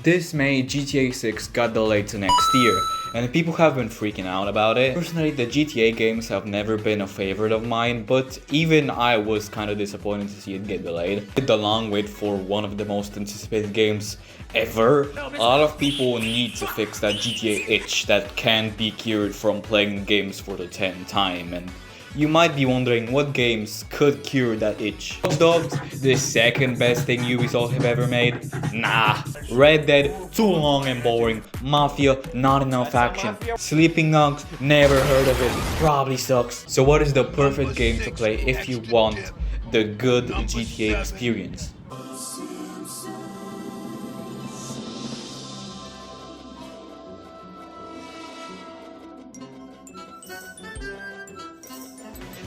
This May, GTA 6 got delayed to next year, and people have been freaking out about it. Personally, the GTA games have never been a favorite of mine, but even I was kind of disappointed to see it get delayed. The long wait for one of the most anticipated games ever. A lot of people need to fix that GTA itch that can't be cured from playing games for the 10th time, and you might be wondering what games could cure that itch. Watch Dogs, the second best thing Ubisoft have ever made? Nah. Red Dead, too long and boring. Mafia, not enough action. Sleeping Dogs, never heard of it. Probably sucks. So what is the perfect game to play if you want the good GTA experience?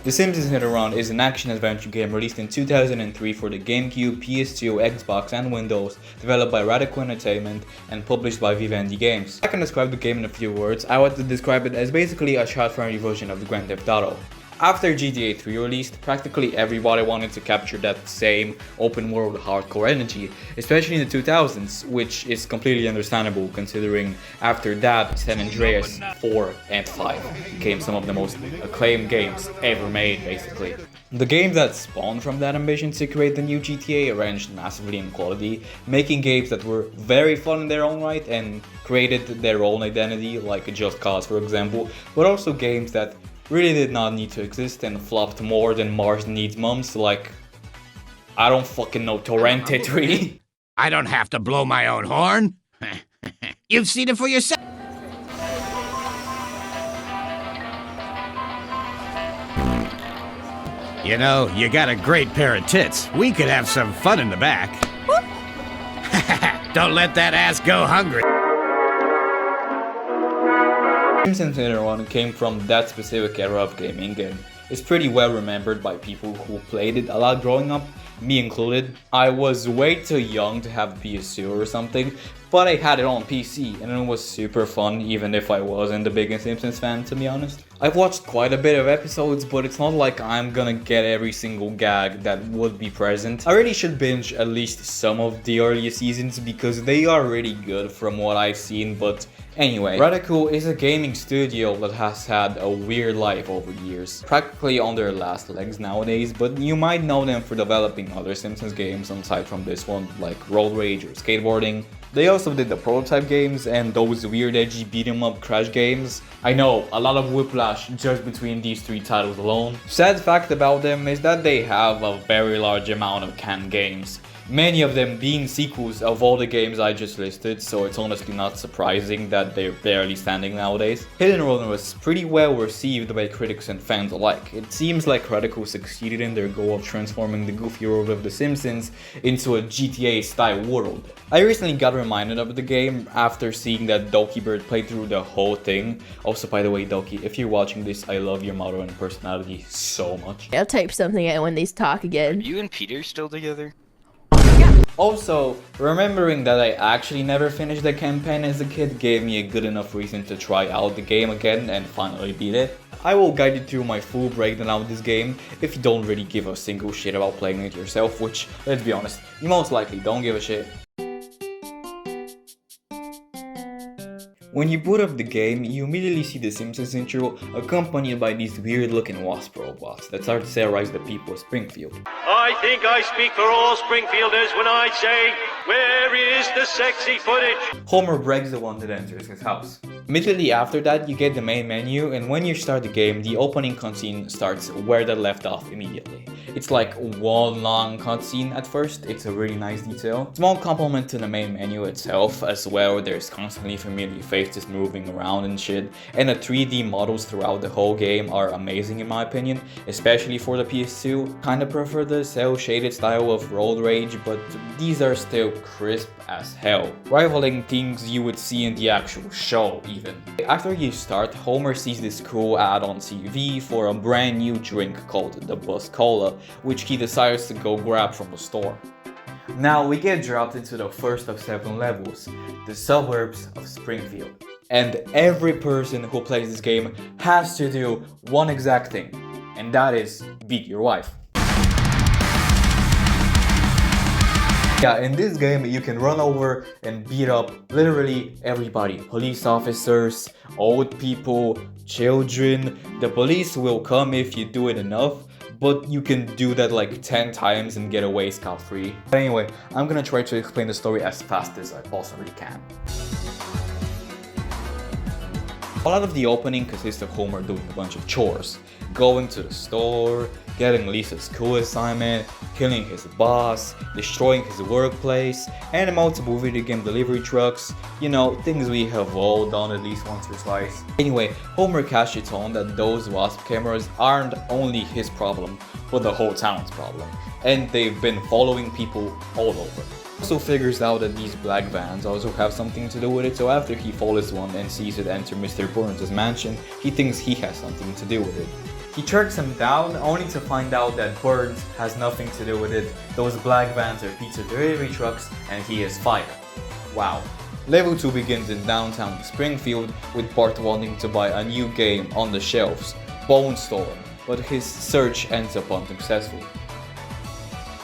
The Simpsons Hit and Run is an action-adventure game released in 2003 for the GameCube, PS2, Xbox and Windows, developed by Radical Entertainment and published by Vivendi Games. If I can describe the game in a few words, I would describe it as basically a child-friendly version of the Grand Theft Auto. After GTA 3 released, practically everybody wanted to capture that same open world hardcore energy, especially in the 2000s, which is completely understandable considering after that San Andreas 4 and 5 became some of the most acclaimed games ever made basically. The games that spawned from that ambition to create the new GTA ranged massively in quality, making games that were very fun in their own right and created their own identity, like Just Cause for example, but also games that really did not need to exist and flopped more than Mars needs mums, like, I don't fucking know, Torrented 3. I don't have to blow my own horn. You've seen it for yourself. You know, you got a great pair of tits. We could have some fun in the back. Don't let that ass go hungry. Simpsons Hit and Run came from that specific era of gaming and is pretty well remembered by people who played it a lot growing up, me included. I was way too young to have a PS2 or something, but I had it on PC and it was super fun even if I wasn't the biggest Simpsons fan, to be honest. I've watched quite a bit of episodes, but it's not like I'm gonna get every single gag that would be present. I really should binge at least some of the earlier seasons because they are really good from what I've seen, but anyway, Radical is a gaming studio that has had a weird life over the years, practically on their last legs nowadays, but you might know them for developing other Simpsons games aside from this one, like Road Rage or Skateboarding. They also did the prototype games and those weird edgy beat 'em up crash games. I know, a lot of whiplash just between these three titles alone. Sad fact about them is that they have a very large amount of canned games, many of them being sequels of all the games I just listed, so it's honestly not surprising that they're barely standing nowadays. Hit and Run was pretty well received by critics and fans alike. It seems like Radical succeeded in their goal of transforming the goofy world of The Simpsons into a GTA-style world. I recently got reminded of the game after seeing that Doki Bird played through the whole thing. Also, by the way, Doki, if you're watching this, I love your motto and personality so much. I'll type something out when these talk again. You and Peter still together? Also, remembering that I actually never finished the campaign as a kid gave me a good enough reason to try out the game again and finally beat it. I will guide you through my full breakdown of this game if you don't really give a single shit about playing it yourself, which, let's be honest, you most likely don't give a shit. When you boot up the game, you immediately see the Simpsons intro accompanied by these weird looking wasp robots that start to terrorize the people of Springfield. I think I speak for all Springfielders when I say, where is the sexy footage? Homer breaks the one that enters his house. Immediately after that, you get the main menu, and when you start the game, the opening cutscene starts where that left off immediately. It's like one long cutscene at first, it's a really nice detail. Small compliment to the main menu itself as well, there's constantly familiar faces moving around and shit, and the 3D models throughout the whole game are amazing in my opinion, especially for the PS2. Kinda prefer the cel-shaded style of Road Rage, but these are still crisp as hell, rivaling things you would see in the actual show even. After you start, Homer sees this cool ad on TV for a brand new drink called the Buzz Cola, which he decides to go grab from the store. Now we get dropped into the first of 7 levels, the suburbs of Springfield. And every person who plays this game has to do one exact thing, and that is beat your wife. Yeah, in this game you can run over and beat up literally everybody. Police officers, old people, children. The police will come if you do it enough, but you can do that like 10 times and get away scot-free. But anyway, I'm gonna try to explain the story as fast as I possibly can. A lot of the opening consists of Homer doing a bunch of chores, going to the store, getting Lisa's school assignment, killing his boss, destroying his workplace, and multiple video game delivery trucks, you know, things we have all done at least once or twice. Anyway, Homer catches on that those wasp cameras aren't only his problem, but the whole town's problem, and they've been following people all over. Also figures out that these black vans also have something to do with it, so after he follows one and sees it enter Mr. Burns' mansion, he thinks he has something to do with it. He tracks him down, only to find out that Burns has nothing to do with it. Those black vans are pizza delivery trucks, and he is fired. Wow. Level 2 begins in downtown Springfield, with Bart wanting to buy a new game on the shelves, Bone Storm, but his search ends up unsuccessful.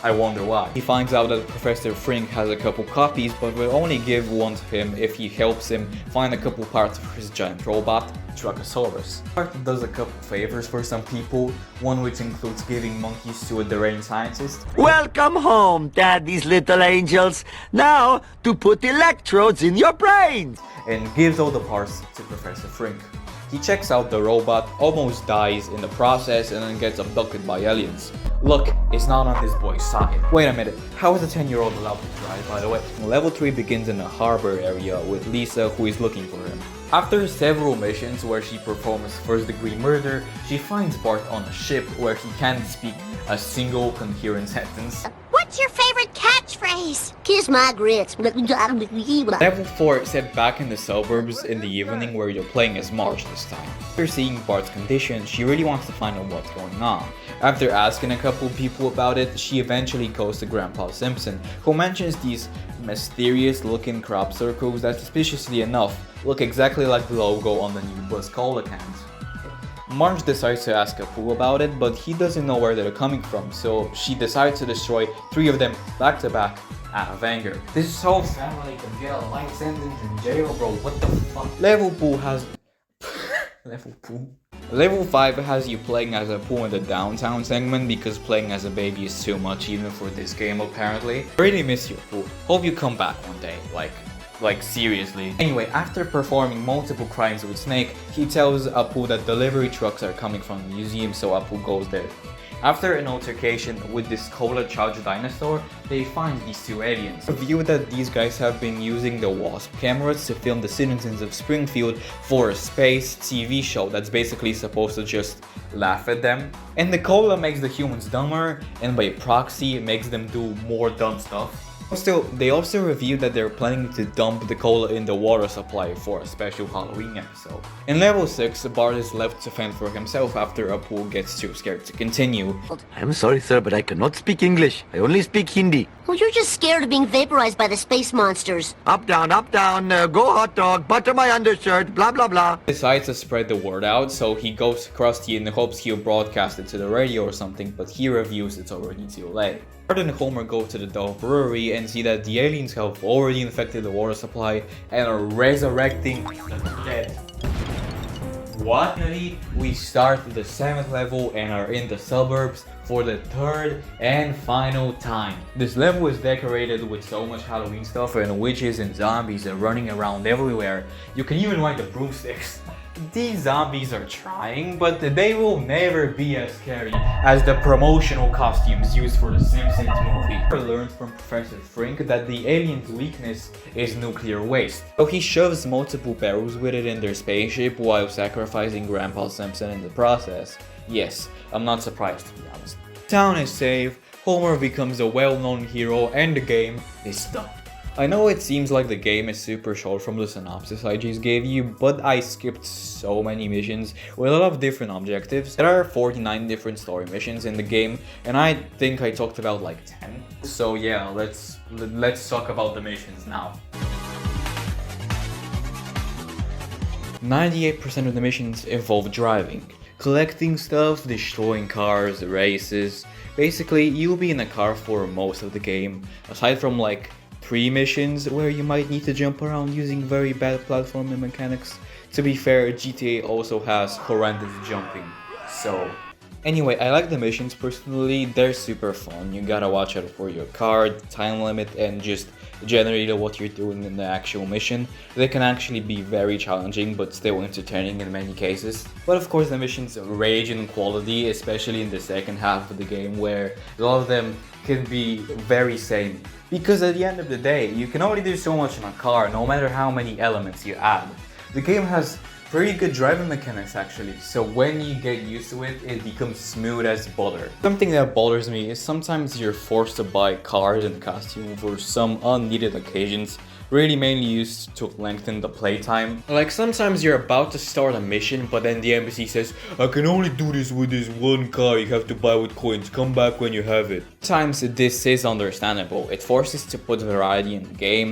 I wonder why. He finds out that Professor Frink has a couple copies, but will only give one to him if he helps him find a couple parts of his giant robot, Truckosaurus. Bart does a couple favors for some people, one which includes giving monkeys to a deranged scientist. Welcome home, Daddy's little angels. Now, to put electrodes in your brains. And gives all the parts to Professor Frink. He checks out the robot, almost dies in the process, and then gets abducted by aliens. Luck is not on this boy's side. Wait a minute, how is a 10-year-old allowed to drive, by the way? Level 3 begins in a harbor area with Lisa, who is looking for him. After several missions where she performs first-degree murder, she finds Bart on a ship where he can't speak a single coherent sentence. What's your favorite catchphrase? Kiss my grits. Level 4 is set back in the suburbs in the evening where you're playing as Marge this time. After seeing Bart's condition, she really wants to find out what's going on. After asking a couple people about it, she eventually goes to Grandpa Simpson, who mentions these mysterious looking crop circles that, suspiciously enough, look exactly like the logo on the new Buzz Cola cans. Marge decides to ask Apu about it, but he doesn't know where they're coming from, so she decides to destroy 3 of them back to back out of anger. This whole family can get a life sentence in jail, bro. What the fuck? Level 5 has you playing as Apu in the downtown segment because playing as a baby is too much even for this game apparently. I really miss you, Apu. Hope you come back one day, like seriously. Anyway, after performing multiple crimes with Snake, he tells Apu that delivery trucks are coming from the museum, so Apu goes there. After an altercation with this cola-charged dinosaur, they find these 2 aliens. Reveal that these guys have been using the wasp cameras to film the citizens of Springfield for a space TV show that's basically supposed to just laugh at them. And the cola makes the humans dumber, and by proxy makes them do more dumb stuff. Still, they also revealed that they're planning to dump the cola in the water supply for a special Halloween episode. In level 6, Bart is left to fend for himself after Apu gets too scared to continue. I'm sorry, sir, but I cannot speak English. I only speak Hindi. Well, you're just scared of being vaporized by the space monsters. Up, down, go hot dog, butter my undershirt, blah, blah, blah. He decides to spread the word out, so he goes to Krusty in hopes he'll broadcast it to the radio or something, but he reviews it's already too late. Bart and Homer go to the Dove Brewery and see that the aliens have already infected the water supply and are resurrecting the dead. What? Finally, we start the 7th level and are in the suburbs for the 3rd and final time. This level is decorated with so much Halloween stuff and witches and zombies are running around everywhere. You can even ride the broomsticks. These zombies are trying, but they will never be as scary as the promotional costumes used for the Simpsons movie. I learned from Professor Frink that the alien's weakness is nuclear waste, so he shoves multiple barrels with it in their spaceship while sacrificing Grandpa Simpson in the process. Yes, I'm not surprised to be honest. Town is safe, Homer becomes a well-known hero, and the game is done. I know it seems like the game is super short from the synopsis I just gave you, but I skipped so many missions with a lot of different objectives. There are 49 different story missions in the game, and I think I talked about like 10. So yeah, let's talk about the missions now. 98% of the missions involve driving. collecting stuff, destroying cars, races. Basically, you'll be in a car for most of the game, aside from like 3 missions where you might need to jump around using very bad platforming mechanics. To be fair, GTA also has horrendous jumping, so... Anyway, I like the missions personally, they're super fun. You gotta watch out for your car, the time limit, and just generally what you're doing in the actual mission. They can actually be very challenging but still entertaining in many cases. But of course the missions range in quality, especially in the second half of the game where a lot of them can be very samey. Because at the end of the day, you can only do so much in a car no matter how many elements you add. The game has pretty good driving mechanics actually, so when you get used to it, it becomes smooth as butter. Something that bothers me is sometimes you're forced to buy cars and costumes for some unneeded occasions, really mainly used to lengthen the playtime. Like sometimes you're about to start a mission, but then the NPC says, I can only do this with this one car, you have to buy with coins, come back when you have it. Sometimes this is understandable, it forces to put variety in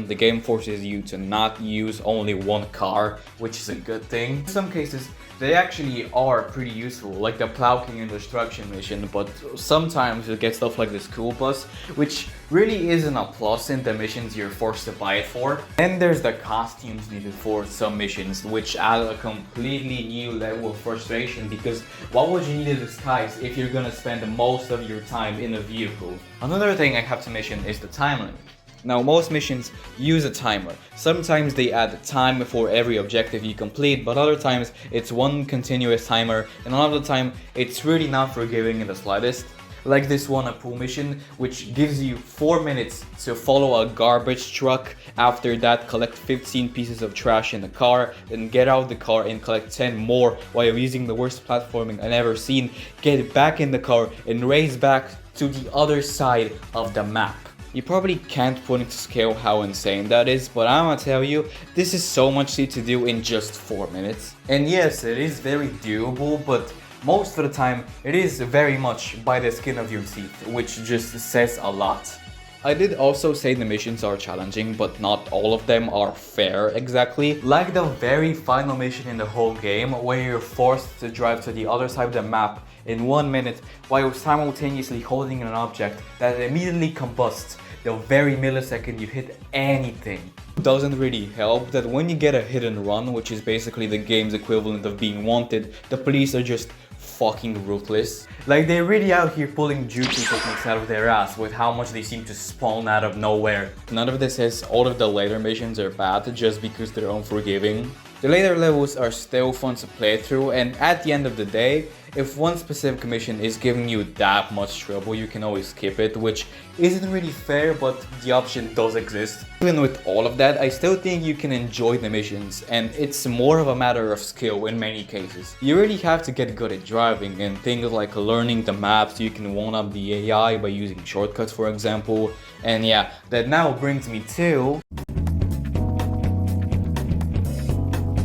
the game forces you to not use only one car, which is a good thing. In some cases, they actually are pretty useful, like the Plowking and Destruction mission, but sometimes you get stuff like the School Bus, which really isn't a plus in the missions you're forced to buy it for. Then there's the costumes needed for some missions, which add a completely new level of frustration, because why would you need a disguise if you're gonna spend most of your time in a vehicle? Another thing I have to mention is the time limit. Now most missions use a timer. Sometimes they add time for every objective you complete, but other times it's one continuous timer, and a lot of the time it's really not forgiving in the slightest. Like this one, a pool mission, which gives you 4 minutes to follow a garbage truck. After that, collect 15 pieces of trash in the car, then get out of the car and collect 10 more while using the worst platforming I've ever seen. Get back in the car and race back to the other side of the map. You probably can't put into scale how insane that is, but I'm gonna tell you, this is so much to do in just 4 minutes. And yes, it is very doable, but most of the time, it is very much by the skin of your teeth, which just says a lot. I did also say the missions are challenging, but not all of them are fair exactly. Like the very final mission in the whole game, where you're forced to drive to the other side of the map in 1 minute while simultaneously holding an object that immediately combusts the very millisecond you hit anything. It doesn't really help that when you get a hit and run, which is basically the game's equivalent of being wanted, the police are just fucking ruthless. Like they're really out here pulling juking techniques out of their ass with how much they seem to spawn out of nowhere. None of this says all of the later missions are bad just because they're unforgiving. The later levels are still fun to play through, and at the end of the day, if one specific mission is giving you that much trouble, you can always skip it, which isn't really fair, but the option does exist. Even with all of that, I still think you can enjoy the missions, and it's more of a matter of skill in many cases. You really have to get good at driving, and things like learning the maps. You can one-up the AI by using shortcuts, for example. And yeah, that now brings me to...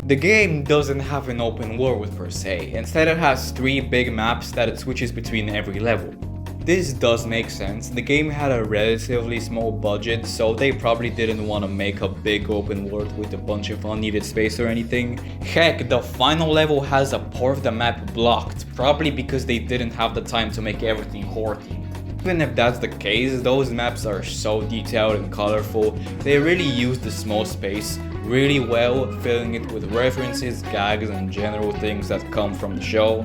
The game doesn't have an open world per se, instead it has 3 big maps that it switches between every level. This does make sense, the game had a relatively small budget, so they probably didn't want to make a big open world with a bunch of unneeded space or anything. Heck, the final level has a part of the map blocked, probably because they didn't have the time to make everything horror themed. Even if that's the case, those maps are so detailed and colorful, they really use the small space really well, filling it with references, gags, and general things that come from the show.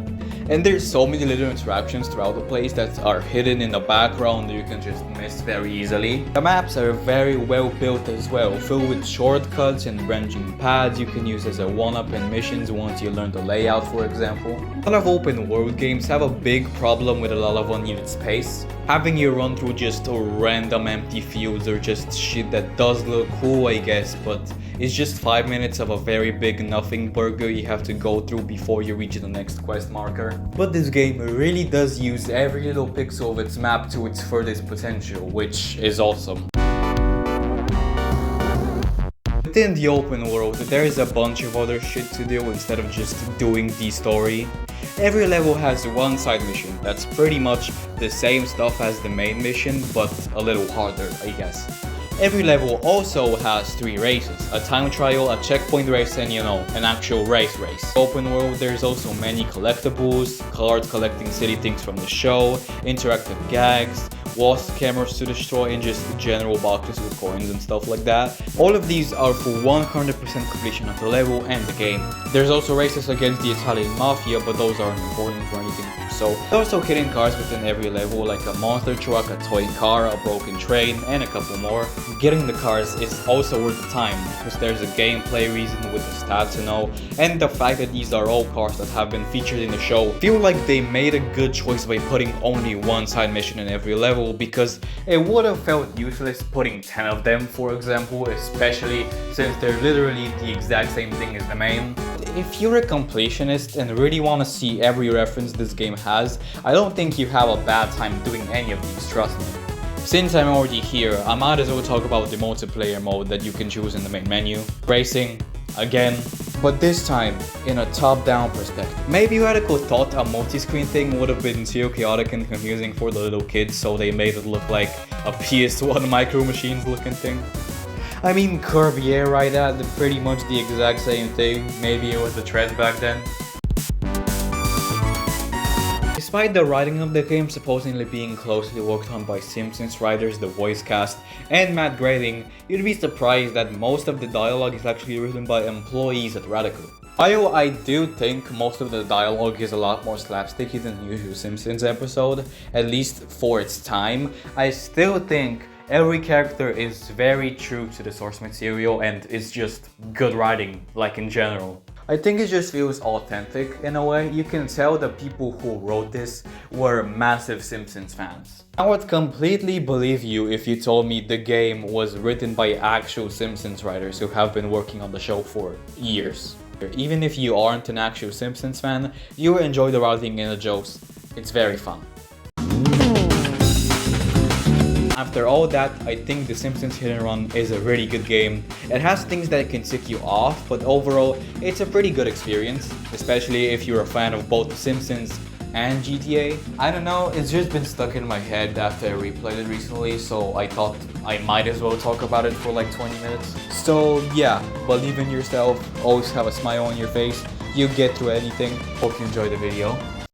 And there's so many little interactions throughout the place that are hidden in the background that you can just miss very easily. The maps are very well built as well, filled with shortcuts and branching paths you can use as a one-up in missions once you learn the layout, for example. A lot of open world games have a big problem with a lot of unneeded space. Having you run through just random empty fields or just shit that does look cool, I guess, but it's just 5 minutes of a very big nothing burger you have to go through before you reach the next quest marker. But this game really does use every little pixel of its map to its furthest potential, which is awesome. Within the open world, there is a bunch of other shit to do instead of just doing the story. Every level has one side mission that's pretty much the same stuff as the main mission, but a little harder, I guess. Every level also has 3 races, a time trial, a checkpoint race, and an actual race. Open world, there's also many collectibles, cards collecting silly things from the show, interactive gags, walls, cameras to destroy, and just general boxes with coins and stuff like that. All of these are for 100% completion of the level and the game. There's also races against the Italian Mafia, but those aren't important for anything. So, there's also hidden cars within every level, like a monster truck, a toy car, a broken train, and a couple more. Getting the cars is also worth the time, because there's a gameplay reason with the stats and the fact that these are all cars that have been featured in the show. I feel like they made a good choice by putting only one side mission in every level, because it would have felt useless putting 10 of them, for example, especially since they're literally the exact same thing as the main. If you're a completionist and really want to see every reference this game has, I don't think you have a bad time doing any of these, trust me. Since I'm already here, I might as well talk about the multiplayer mode that you can choose in the main menu. Racing, again, but this time in a top-down perspective. Maybe you had a cool thought a multi-screen thing would have been too chaotic and confusing for the little kids, so they made it look like a PS1 Micro Machines looking thing. I mean, Kirby Air Ride had pretty much the exact same thing. Maybe it was the trend back then. Despite the writing of the game supposedly being closely worked on by Simpsons writers, the voice cast, and Matt Groening, you'd be surprised that most of the dialogue is actually written by employees at Radical. While I do think most of the dialogue is a lot more slapsticky than the usual Simpsons episode, at least for its time, I still think every character is very true to the source material and is just good writing, like in general. I think it just feels authentic in a way. You can tell the people who wrote this were massive Simpsons fans. I would completely believe you if you told me the game was written by actual Simpsons writers who have been working on the show for years. Even if you aren't an actual Simpsons fan, you will enjoy the writing and the jokes. It's very fun. After all that, I think The Simpsons Hit and Run is a really good game. It has things that can tick you off, but overall, it's a pretty good experience, especially if you're a fan of both The Simpsons and GTA. I don't know, it's just been stuck in my head after I replayed it recently, so I thought I might as well talk about it for like 20 minutes. So yeah, believe in yourself, always have a smile on your face, you get through anything. Hope you enjoyed the video.